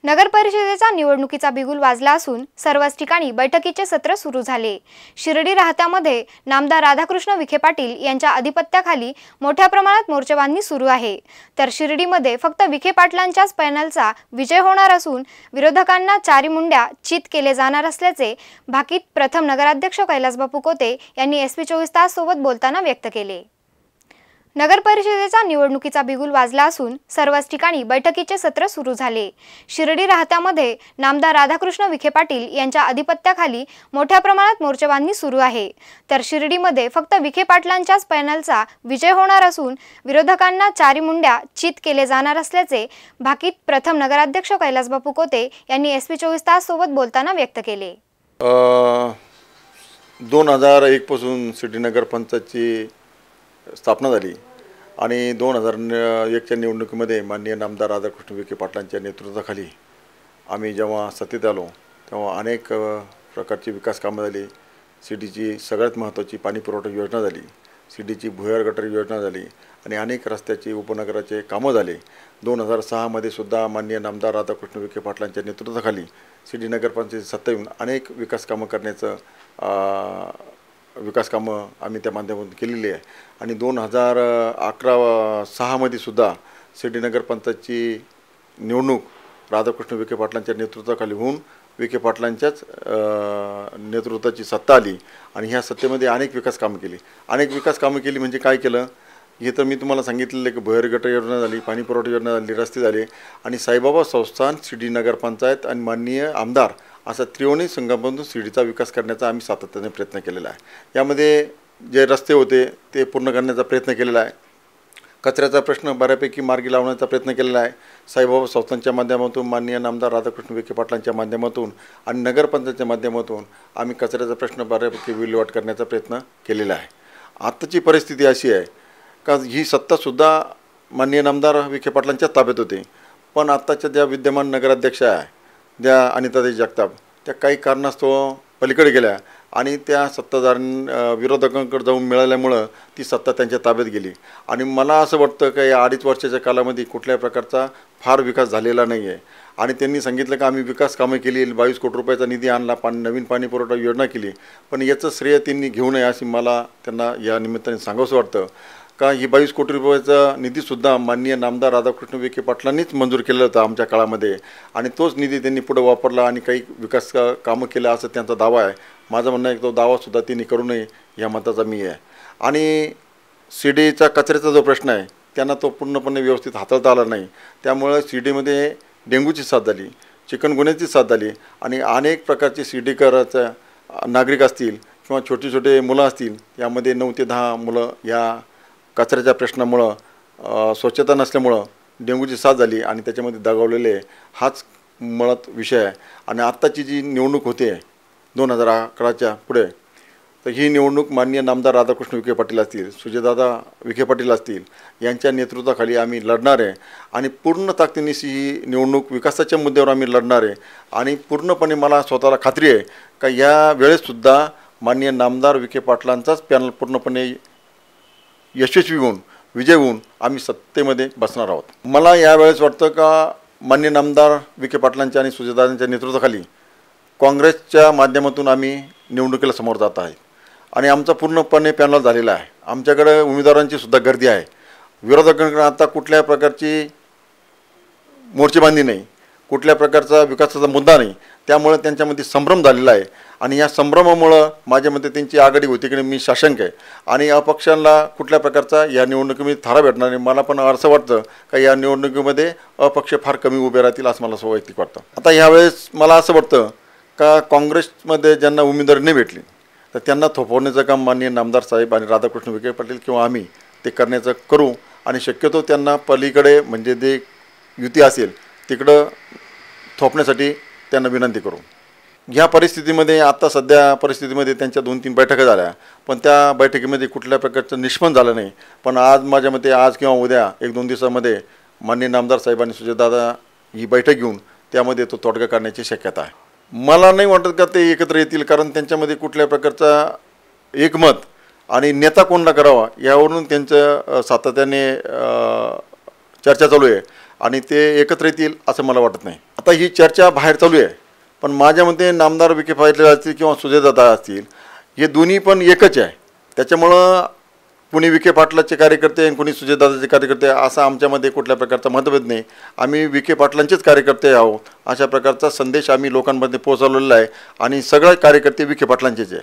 नगर परिषदेचा निवडणुकीचा बिगुल वाजला असून सर्वच ठिकाणी बैठकीचे सत्र सुरू झाले। शिर्डी राहत्यामध्ये नामदार राधाकृष्ण विखे पाटील यांच्या अधिपत्याखाली मोठ्या प्रमाणात मोर्चेबांधणी सुरू आहे। तर शिर्डीमध्ये फक्त विखे पाटलांच्याच पॅनलचा विजय होणार असून विरोधकांना चारी मुंड्या चित केले जाणार असल्याचे भाकीत प्रथम नगराध्यक्ष कैलासबापू कोते यांनी SV24 तास सोबत बोलताना व्यक्त केले। नगर परिषदेचा निवडणुकीचा बिगुल वाजला असून सर्वच ठिकाणी बैठकीचे सत्र सुरू झाले। शिर्डी राहत्यामध्ये नामदार राधाकृष्ण विखे पाटील यांच्या अधिपत्याखाली मोठ्या प्रमाणात मोर्चेबांधणी सुरू आहे। तर शिर्डीमध्ये फक्त विखे पाटलांच्याच पॅनलचा विजय होणार असून विरोधकांना चारी मुंड्या चित केले जाणार असल्याचे भाकीत प्रथम नगराध्यक्ष कैलासबापू कोते यांनी SV24 तास सोबत बोलताना व्यक्त केले। 2001 पासून शिर्डी नगर पंचायतची स्थापना झाली आणि 2001च्या निवडणुकीमध्ये माननीय नामदार राधाकृष्ण विखे पाटलांच्या नेतृत्वाखाली आम्ही जेव्हा सत्तेत आलो तेव्हा अनेक प्रकारची विकास कामं झाली। शिर्डीची सगळ्यात महत्त्वाची पाणी पुरवठा योजना झाली, शिर्डीची भुयार गटर योजना झाली आणि अनेक रस्त्याची उपनगराचे कामं झाले। 2006 मध्ये सुद्धा माननीय नामदार राधाकृष्ण विखे पाटलांच्या नेतृत्वाखाली शिर्डी नगर पंचायत सत्ता येऊन अनेक विकास कामं करण्याचं विकास कामं आम्ही त्या माध्यमातून केलेली आहे आणि 2006 मध्ये सुद्धा शिर्डी नगर पंचायतची निवडणूक राधाकृष्ण विखे पाटलांच्या नेतृत्वाखाली होऊन विखे पाटलांच्याच नेतृत्वाची सत्ता आली आणि ह्या सत्तेमध्ये अनेक विकास कामं केली। अनेक विकास कामं केली म्हणजे काय केलं हे तर मी तुम्हाला सांगितलेलं की भुयार गटर योजना झाली, पाणी पुरवठा योजना झाली, रस्ते झाले आणि साईबाबा संस्थान, शिर्डी नगर पंचायत आणि माननीय आमदार असा त्रिकोणी संगमातून शिर्डीचा विकास करण्याचा आम्ही सातत्याने प्रयत्न केलेला आहे। यामध्ये जे रस्ते होते ते पूर्ण करण्याचा प्रयत्न केलेला आहे, कचऱ्याचा प्रश्न बऱ्यापैकी मार्गी लावण्याचा प्रयत्न केलेला आहे। साईबाबा संस्थांच्या माध्यमातून, माननीय नामदार राधाकृष्ण विखे पाटलांच्या माध्यमातून आणि नगरपंचायतच्या माध्यमातून आम्ही कचऱ्याचा प्रश्न बऱ्यापैकी विल्हेवाट करण्याचा प्रयत्न केलेला आहे। आत्ताची परिस्थिती अशी आहे का ही सत्तासुद्धा माननीय नामदार विखे पाटलांच्या ताब्यात होते, पण आत्ताच्या ज्या विद्यमान नगराध्यक्षा आहे ज्या अनिताताई जगताप त्या काही कारणास्तव पलीकडे गेल्या आणि त्या सत्ताधार विरोधकांकडे जाऊन मिळाल्यामुळं ती सत्ता त्यांच्या ताब्यात गेली आणि मला असं वाटतं की या 2.5 वर्षाच्या कालामध्ये कुठल्या प्रकारचा फार विकास झालेला नाही आहे आणि त्यांनी सांगितलं की आम्ही विकास कामं केली, 22 कोटी रुपयाचा निधी आणला, नवीन पाणी पुरवठा योजना केली, पण याचं श्रेय त्यांनी घेऊ नये अशी मला त्यांना या निमित्ताने सांगावंसं वाटतं का ही 22 कोटी रुपयाचा निधीसुद्धा माननीय नामदार राधाकृष्ण विखे पाटलांनीच मंजूर केलं होतं आमच्या काळामध्ये आणि तोच निधी त्यांनी पुढे वापरला आणि काही विकास कामं केलं असं त्यांचा दावा आहे। माझं म्हणणं आहे तो दावासुद्धा त्यांनी करू नये या मताचा मी आहे आणि शिर्डीचा कचऱ्याचा जो प्रश्न आहे त्यांना तो पूर्णपणे व्यवस्थित हाताळता आला नाही, त्यामुळे शिर्डीमध्ये डेंग्यूची साथ झाली, चिकनगुन्ह्याची साथ झाली आणि अनेक प्रकारचे शिर्डीकराचा नागरिक असतील किंवा छोटे छोटे मुलं असतील यामध्ये 9 ते 10 मुलं या कचऱ्याच्या प्रश्नामुळं स्वच्छता नसल्यामुळं डेंग्यूची साथ झाली आणि त्याच्यामध्ये दगावलेले हाच मुळात विषय आहे। आणि आत्ताची जी निवडणूक होते 2011च्या पुढे तर ही निवडणूक माननीय नामदार राधाकृष्ण विखे पाटील असतील, सुजयदादा विखे पाटील असतील यांच्या नेतृत्वाखाली आम्ही लढणार आहे आणि पूर्ण ताकदीनिशी ही निवडणूक विकासाच्या मुद्द्यावर आम्ही लढणार आहे आणि पूर्णपणे मला स्वतःला खात्री आहे का या वेळेससुद्धा माननीय नामदार विखे पाटलांचाच पॅनल पूर्णपणे यशस्वी होऊन विजय होऊन आम्ही सत्तेमध्ये बसणार आहोत। मला यावेळेस वाटतं का माननीय नामदार विखे पाटलांच्या आणि सुजयदादांच्या नेतृत्वाखाली काँग्रेसच्या माध्यमातून आम्ही निवडणुकीला समोर जात आहे आणि आमचा पूर्णपणे पॅनल झालेला आहे। आमच्याकडे उमेदवारांची सुद्धा गर्दी आहे, विरोधकांकडे आता कुठल्या प्रकारची मोर्चेबांधणी नाही, कुठल्या प्रकारचा विकासाचा मुद्दा नाही, त्यामुळे त्यांच्यामध्ये संभ्रम झालेला आहे आणि या संभ्रमामुळं माझ्या मते त्यांची आघाडी होती की मी साशंक आहे आणि अपक्षांना कुठल्या प्रकारचा या निवडणुकीमध्ये थारा भेटणार नाही। मला पण असं वाटतं का या निवडणुकीमध्ये अपक्ष फार कमी उभे राहतील असं मला वैयक्तिक वाटतं। आता यावेळेस मला असं वाटतं का काँग्रेसमध्ये ज्यांना उमेदवारी नाही भेटली तर त्यांना थोपवण्याचं काम माननीय नामदार साहेब आणि राधाकृष्ण विखे पाटील किंवा आम्ही ते करण्याचं करू आणि शक्यतो त्यांना पलीकडे म्हणजे जे युती असेल तिकडं थोपण्यासाठी त्यांना विनंती करू। ह्या परिस्थितीमध्ये आता सध्या परिस्थितीमध्ये त्यांच्या 2-3 बैठका झाल्या पण त्या बैठकीमध्ये कुठल्या प्रकारचं निष्पन्न झालं नाही, पण आज माझ्या मते आज किंवा उद्या 1-2 दिवसामध्ये माननीय नामदार साहेब आणि सुजयदादा ही बैठक घेऊन त्यामध्ये तो तोडगा काढण्याची शक्यता आहे। मला नाही वाटत का ते एकत्र येतील, कारण त्यांच्यामध्ये कुठल्या प्रकारचा एकमत आणि नेता कोणला करावा यावरून त्यांचं सातत्याने चर्चा चालू आहे आणि ते एकत्र येतील असं मला वाटत नाही. आता ही चर्चा बाहेर चालू आहे, पण माझ्या मते नामदार विखे पाटील असतील किंवा सुजयदादा असतील, हे दोन्ही पण एकच आहे. त्याच्यामुळं कुणी विखे पाटलाचे कार्यकर्ते आणि कुणी सुजयदादाचे कार्यकर्ते असं आमच्यामध्ये कुठल्या प्रकारचा मतभेद नाही. आम्ही विखे पाटलांचेच कार्यकर्ते आहोत अशा प्रकारचा संदेश आम्ही लोकांमध्ये पोहोचवलेला आहे आणि सगळे कार्यकर्ते विखे पाटलांचेच आहे.